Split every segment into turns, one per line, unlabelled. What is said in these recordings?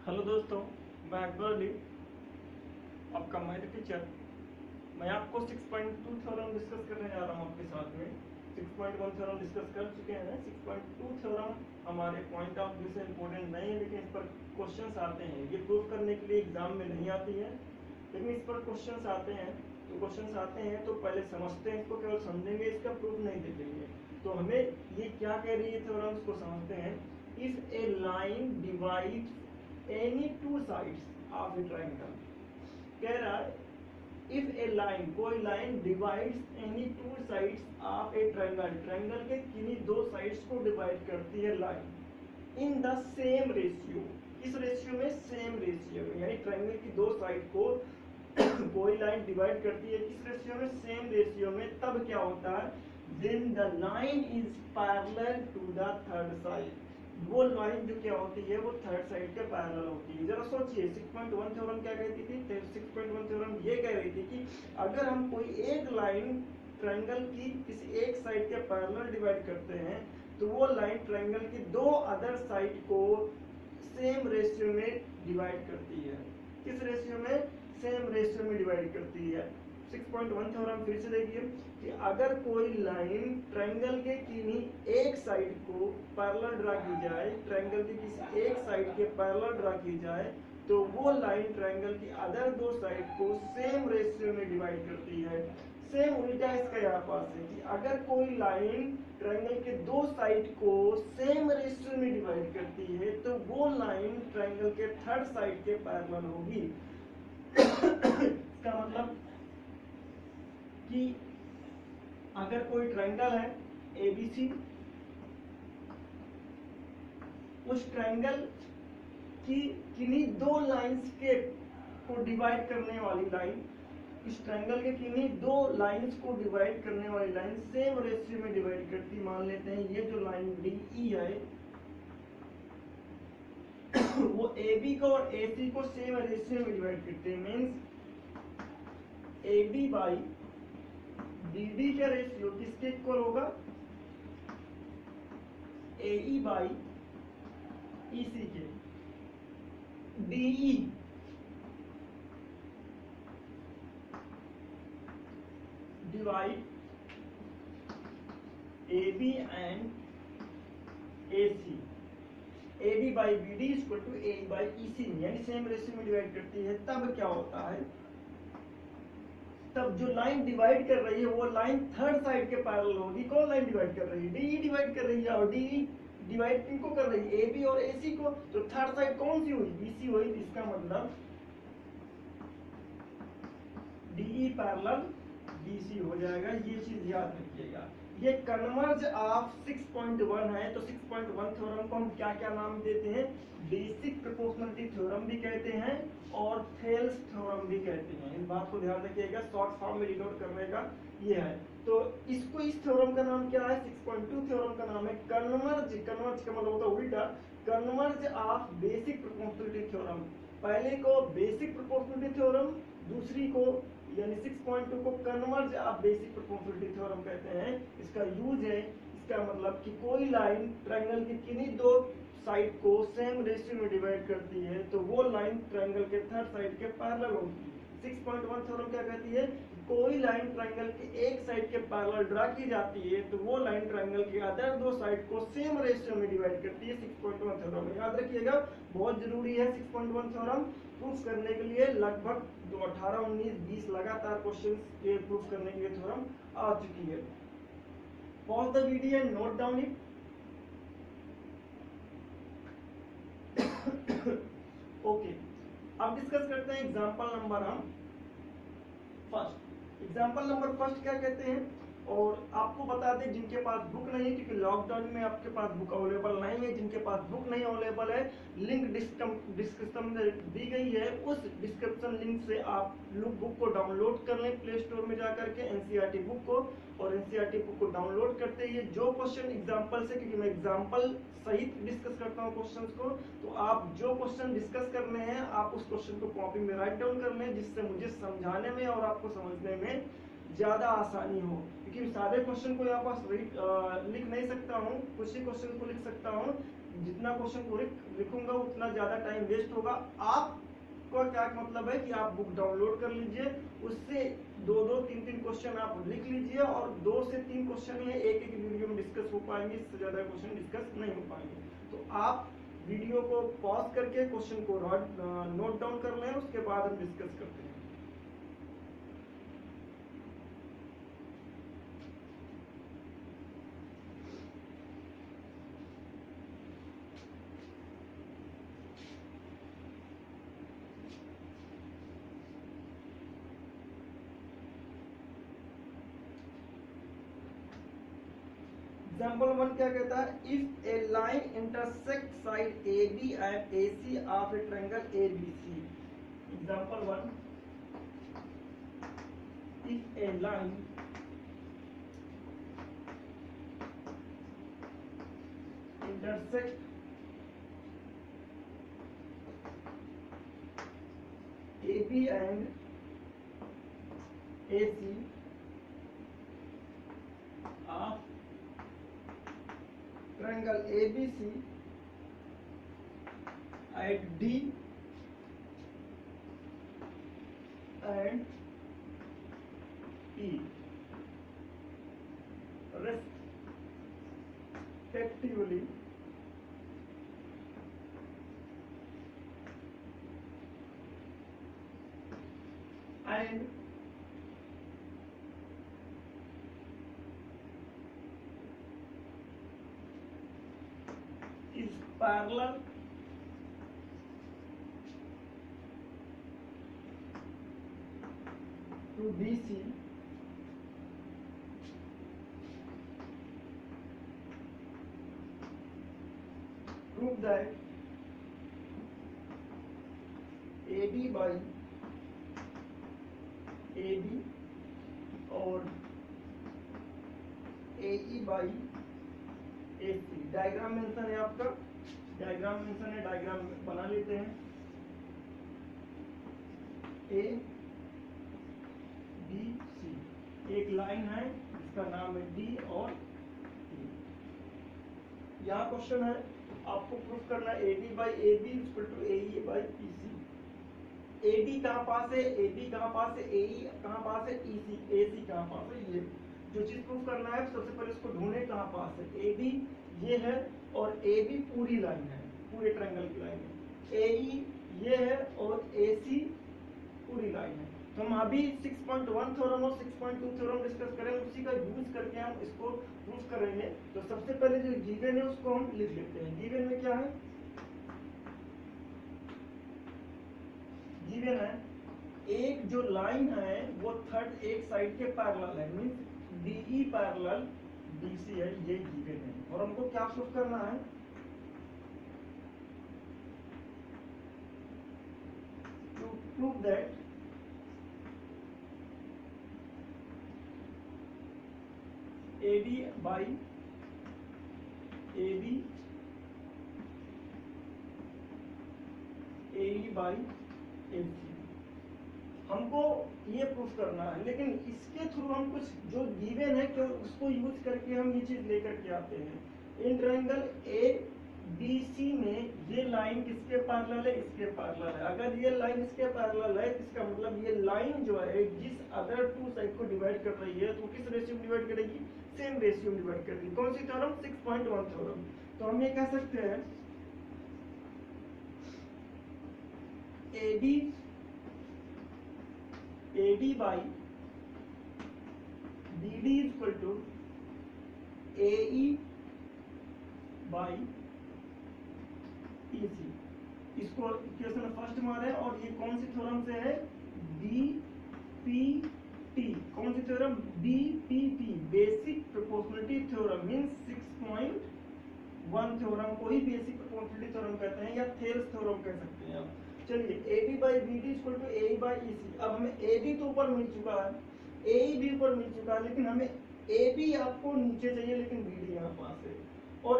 Hello दोस्तों, मैं अकबर अली, आपका मैथ टीचर। मैं आपको 6.2 थ्योरम डिस्कस करने जा रहा हूँ आपके साथ में। 6.1 थ्योरम डिस्कस कर चुके हैं। 6.2 थ्योरम हमारे पॉइंट ऑफ व्यू से इम्पोर्टेंट नहीं है, लेकिन इस पर क्वेश्चंस आते हैं। ये प्रूफ करने के लिए एग्जाम में नहीं आती है, लेकिन इस पर क्वेश्चंस आते हैं। तो क्वेश्चंस आते हैं तो पहले समझते हैं, इसको केवल समझेंगे, इसका प्रूफ नहीं देखेंगे। तो हमें ये क्या कह रही है थ्योरम्स को समझते हैं। If a line divides any two sides of a triangle, कह रहा है इफ ए लाइन, कोई line divides any two sides of a triangle, triangle के किन्हीं दो साइड्स को डिवाइड करती है line in the same ratio. इस रेशियो में, सेम रेशियो में, यानी ट्रायंगल की दो साइड को कोई लाइन डिवाइड करती है किस रेशियो में, सेम रेशियो में। तब क्या होता है, then the line is parallel to the third side. वो लाइन जो क्या होती है, वो थर्ड साइड के पैरेलल होती है। जरा सोचिए 6.1 थ्योरम क्या कहती थी। 6.1 थ्योरम ये कह रही थी कि अगर हम कोई एक लाइन ट्रायंगल की किसी एक साइड के पैरेलल डिवाइड करते हैं, तो वो लाइन ट्रायंगल की दो अदर साइड को सेम रेशियो में डिवाइड करती है। किस रेशियो में, सेम रेशियो में डिवाइड करती है। 6.1 थ्योरम फिर से देखिए कि अगर कोई लाइन ट्रायंगल के किन्हीं एक साइड को पैरेलल ड्रा की जाए, ट्रायंगल के किसी एक साइड के पैरेलल ड्रा की जाए, तो वो लाइन ट्रायंगल की अदर दो साइड को सेम रेशियो में डिवाइड करती है। सेम उल्टा इसका यहाँ पास है कि अगर कोई लाइन ट्रायंगल के दो साइड को सेम रेशियो में डिवाइड करती है, तो वो लाइन ट्रायंगल के थर्ड साइड के पैरेलल होगी। इसका मतलब कि अगर कोई ट्रायंगल है ABC, उस ट्रायंगल की किन्हीं दो लाइंस के को डिवाइड करने वाली लाइन, इस ट्रायंगल के किन्हीं दो लाइंस को डिवाइड करने वाली लाइन सेम रेशियो में डिवाइड करती। मान लेते हैं ये जो लाइन DE है वो AB को और AC को सेम रेशियो में डिवाइड करते हैं। मींस AB बाई DD का रेशियो किसके इक्वल होगा, AE बाई EC के। DE divide AB and AC, AB by BD equal to AE by EC, यानी सेम रेशियो में डिवाइड करती है। तब क्या होता है, तब जो लाइन डिवाइड कर रही है वो लाइन थर्ड साइड के पैरेलल होगी। कौन लाइन डिवाइड कर रही है, DE डिवाइड कर रही है, और DE डिवाइड किनको कर रही है, AB और AC को। तो थर्ड साइड कौन सी हुई, BC हुई। इसका मतलब DE पैरेलल BC हो जाएगा। ये चीज याद रखिएगा। ये कन्वर्ज ऑफ 6.1 है। तो 6.1 थ्योरम को हम क्या क्या नाम देते हैं, बेसिक प्रोपोर्शनलिटी थ्योरम भी कहते हैं और थेल्स थ्योरम भी कहते हैं। इस बात को ध्यान रखिएगा, शॉर्ट फॉर्म में डिनोट करने का ये है। तो इसको, इस थ्योरम का नाम क्या है, 6.2 थ्योरम का नाम है कन्वर्ज। कन्वर्ज का मतलब होता है उल्टा, converse of basic proportionality theorem. पहले को बेसिक प्रोपोर्शनलिटी थ्योरम, दूसरी को यानी 6.2 को converse of basic proportionality theorem कहते हैं। इसका यूज है, इसका मतलब कि कोई लाइन ट्रायंगल के किन्हीं दो साइड को सेम रेशियो में डिवाइड करती है, तो वो लाइन ट्रायंगल के थर्ड साइड के पैरेलल होगी। 6.1 थ्योरम क्या कहती है, कोई लाइन ट्रायंगल के एक साइड के पैरेलल ड्रा की जाती है, तो वो लाइन ट्रायंगल के अदर दो साइड को सेम रेशियो में डिवाइड करती है। 6.1 थ्योरम याद रखिएगा, बहुत जरूरी है। 6.1 थ्योरम प्रूफ करने के लिए लगभग 18, 19, 20 लगातार क्वेश्चन के प्रूफ करने के लिए थ्योरम आ चुकी है। Pause the video and note down it. Okay, अब डिस्कस करते हैं एग्जांपल नंबर हम फर्स्ट। एग्जांपल नंबर फर्स्ट क्या कहते हैं, और आपको बता दें जिनके पास बुक नहीं है, क्योंकि लॉकडाउन में आपके पास बुक अवेलेबल नहीं है, जिनके पास बुक नहीं अवेलेबल है, लिंक डिस्क्रिप्शन में दी गई है। उस डिस्क्रिप्शन लिंक से आप लोग बुक को डाउनलोड कर लें प्ले स्टोर में जाकर के, एनसीईआरटी बुक को। और एनसीईआरटी बुक को डाउनलोड करते ही जो क्वेश्चन एग्जाम्पल से, क्योंकि मैं एग्जाम्पल सहित डिस्कस करता हूँ क्वेश्चंस को, तो आप जो क्वेश्चन डिस्कस करने हैं आप उस क्वेश्चन को कॉपी में राइट डाउन कर लें, जिससे मुझे समझाने में और आपको समझने में ज्यादा आसानी हो। क्योंकि सारे क्वेश्चन को यहाँ पास लिख नहीं सकता हूँ, कुछ ही क्वेश्चन को लिख सकता हूँ। जितना क्वेश्चन को लिखूंगा उतना ज्यादा टाइम वेस्ट होगा। आपको क्या मतलब है कि आप बुक डाउनलोड कर लीजिए, उससे 2-2, 3-3 क्वेश्चन आप लिख लीजिए और 2 से 3 क्वेश्चन ये एक वीडियो में डिस्कस हो पाएंगे, इससे ज्यादा क्वेश्चन डिस्कस नहीं हो पाएंगे। तो आप वीडियो को पॉज करके क्वेश्चन को नोट डाउन कर लें, उसके बाद हम डिस्कस करते हैं। एग्जाम्पल 1 क्या कहता है, if a line intersect side A B and A C of a triangle A B C. Example 1, if a line intersect A B and A C of triangle ABC at D and E respectively, and is parallel to BC, prove that AD by AB और AE by AC। Diagram mention है आपका, diagram mention है, diagram बना लेते हैं। A B C एक line है जिसका नाम है D और E। यहाँ क्वेश्चन है, आपको प्रूफ करना है AD by AB equal to AE by EC। AD कहाँ पास है, AB कहाँ पास है, AE कहाँ पास है, EC AC कहाँ पास है। ये जो चीज प्रूफ करना है सबसे पहले इसको ढूंढे कहाँ पास है। AB ये है और AB पूरी लाइन है, पूरे ट्रायंगल की लाइन है। AE ये है और AC पूरी लाइन है। तो हम अभी 6.1 थ्योरम और 6.2 थ्योरम डिस्कस करेंगे, उसी का यूज करके हम इसको प्रूफ करेंगे। तो सबसे पहले जो गिवन है उसको हम लिख लेते हैं। गिवन में क्या है, गिवन है एक जो लाइन है वो थर्ड एक साइड के पैरेलल है, मींस DE पैरेलल BC है, ये गिवन है। और हमको क्या प्रूफ करना है, to prove that AD by AB AE by AC। हमको ये प्रूफ करना है, लेकिन इसके थ्रू हम कुछ जो गिवन है कि उसको यूज करके हम ये चीज लेकर के आते हैं। इन ट्रायंगल ABC में ये लाइन किसके पैरेलल है, इसके पैरेलल है। अगर ये लाइन इसके पैरेलल है, इसका मतलब ये लाइन जो है जिस अदर टू साइड को डिवाइड कर रही है तो किस रेशियो में डिवाइड करेगी, सेम रेशियो में डिवाइड करेगी। कौन सी थ्योरम, 6.1 थ्योरम। तो हम ये कह सकते हैं AD by BD equal to AE by EC। इसको इक्वेशन फर्स्ट मारे और ये कौन सी थ्योरम से है, BPT। कौन सी theorem, BPT basic proportionality theorem, means 6.1 theorem को ही बेसिक प्रोपोर्शनलिटी थ्योरम कहते हैं या थेल्स थ्योरम कह सकते हैं आप। चलिए AB by BD equal to AE by EC। अब हमें AB तो ऊपर मिल चुका है, AE भी ऊपर मिल चुका है, लेकिन हमें AB आपको नीचे चाहिए लेकिन BD यहाँ पास है, और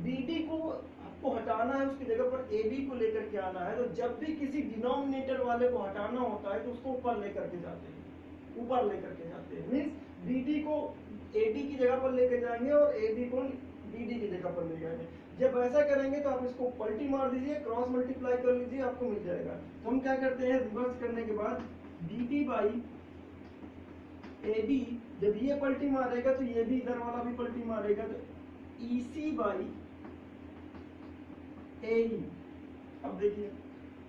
BD को आपको हटाना है, उसकी जगह पर AB को लेकर के आना है। तो जब भी किसी डिनोमिनेटर वाले को हटाना होता है तो उसको ऊपर लेकर के जाते हैं, ऊपर लेकर के जाते हैं। मींस BD को AD की जगह पर लेकर जाएंगे और AD को BD की जगह पर ले जाएंगे। जब ऐसा करेंगे तो आप इसको पलटी मार दीजिए, क्रॉस मल्टीप्लाई कर लीजिए, आपको मिल जाएगा। तो हम क्या करते हैं, रिवर्स करने के बाद BB बाई AB, जब ये पलटी मारेगा तो ये भी इधर वाला भी पलटी मारेगा, तो EC बाई AE। अब देखिए,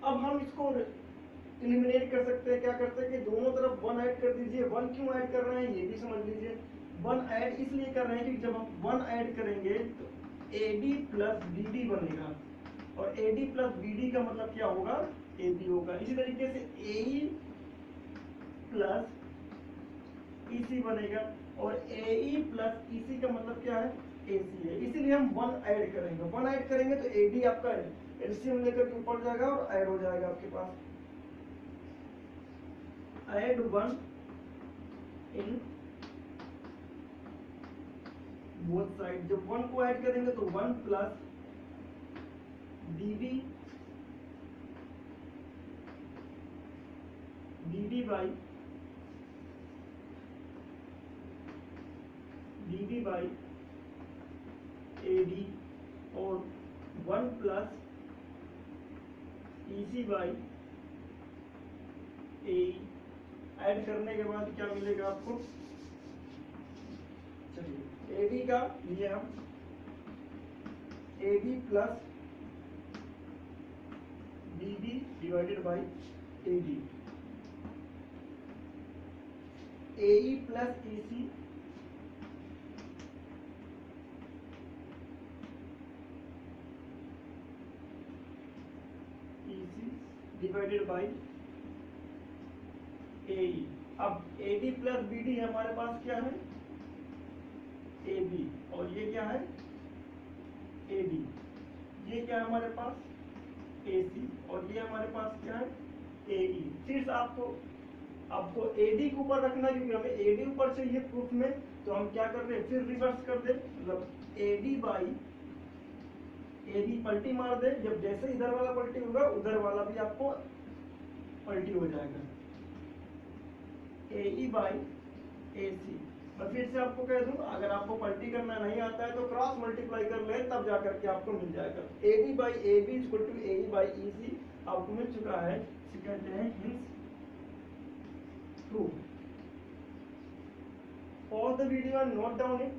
अब हम इसको एलिमिनेट कर सकते हैं, क्या करते हैं कि दोनों तरफ 1 ऐड कर दीजिए। 1 क्यों ऐड कर रहे हैं ये भी समझ लीजिए। 1 ऐड इसलिए कर रहे हैं कि जब हम 1 ऐड करेंगे तो AD प्लस BD बनेगा, और AD प्लस BD का मतलब क्या होगा, AB होगा। इसी तरीके से AE प्लस EC बनेगा, और AE प्लस EC का मतलब क्या है, AC है। इसीलिए हम 1 ऐड करेंगे। 1 ऐड करेंगे तो AD आपका एलसीएम लेकर के ऊपर जाएगा और ऐड हो जाएगा आपके पास। Add 1 in both side. जब 1 को ऐड करेंगे तो 1 प्लस BB बाई AD, और 1 plus EC by AE। Add करने के बाद क्या मिलेगा आपको, चलिए AD का लिए हम AD plus BB divided by AD, AE plus EC divided by AE। अब AD प्लस BD हमारे पास क्या है, AB, और ये क्या है, AD। ये क्या है हमारे पास, AC, और ये हमारे पास क्या है, AE। सिर्फ आपको AD के ऊपर रखना है, क्योंकि हमें AD ऊपर चाहिए प्रूफ में। तो हम क्या कर रहे हैं, फिर रिवर्स कर दे, मतलब AD बाई AB पलटी मार दे। जब जैसे इधर वाला पलटी होगा उधर वाला भी आपको पलटी हो जाएगा, AE बाई AC। मैं फिर से आपको कह दूं, अगर आपको पलटी करना नहीं आता है तो क्रॉस मल्टीप्लाई कर ले, तब जाकर के आपको मिल जाएगा। AD by AB equal to AE by EC आपको मिल चुका है। इसे कहते हैं hence proof. Pause the video and note down it.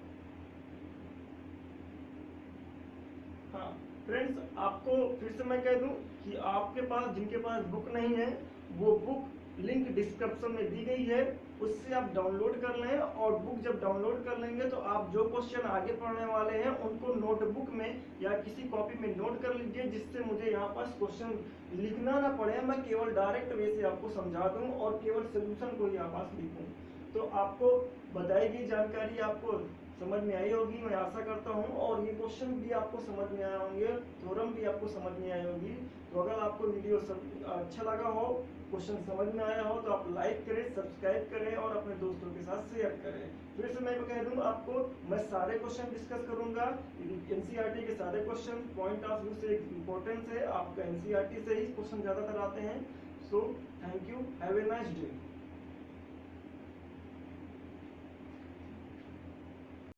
हाँ फ्रेंड्स, आपको फिर से मैं कह दूं कि आपके पास, जिनके पास बुक नहीं है, वो बुक लिंक डिस्क्रिप्शन में दी गई है, उससे आप डाउनलोड कर लें। और बुक जब डाउनलोड कर लेंगे तो आप जो क्वेश्चन आगे पढ़ने वाले हैं उनको नोटबुक में या किसी कॉपी में नोट कर लीजिए, जिससे मुझे यहाँ पास क्वेश्चन लिखना ना पड़े, मैं केवल डायरेक्ट वे से आपको समझा दूं और केवल सोल्यूशन को यहाँ पास लिखूं। तो आपको बताई गई जानकारी आपको समझ में आई होगी, मैं आशा करता हूँ। और ये क्वेश्चन भी आपको समझ में आए होंगे, थ्योरम भी आपको समझ में आई होगी। तो अगर आपको वीडियो अच्छा लगा हो, क्वेश्चन समझ में आया हो, तो आप लाइक करें, सब्सक्राइब करें और अपने दोस्तों के साथ शेयर करें। फिर से मैं कह दूँ आपको, मैं सारे क्वेश्चन डिस्कस करूंगा। एनसीईआरटी के सारे क्वेश्चन पॉइंट ऑफ व्यू से इम्पोर्टेंस है, आपका एनसीईआरटी से ही क्वेश्चन ज्यादातर आते हैं। So thank you, have a nice day.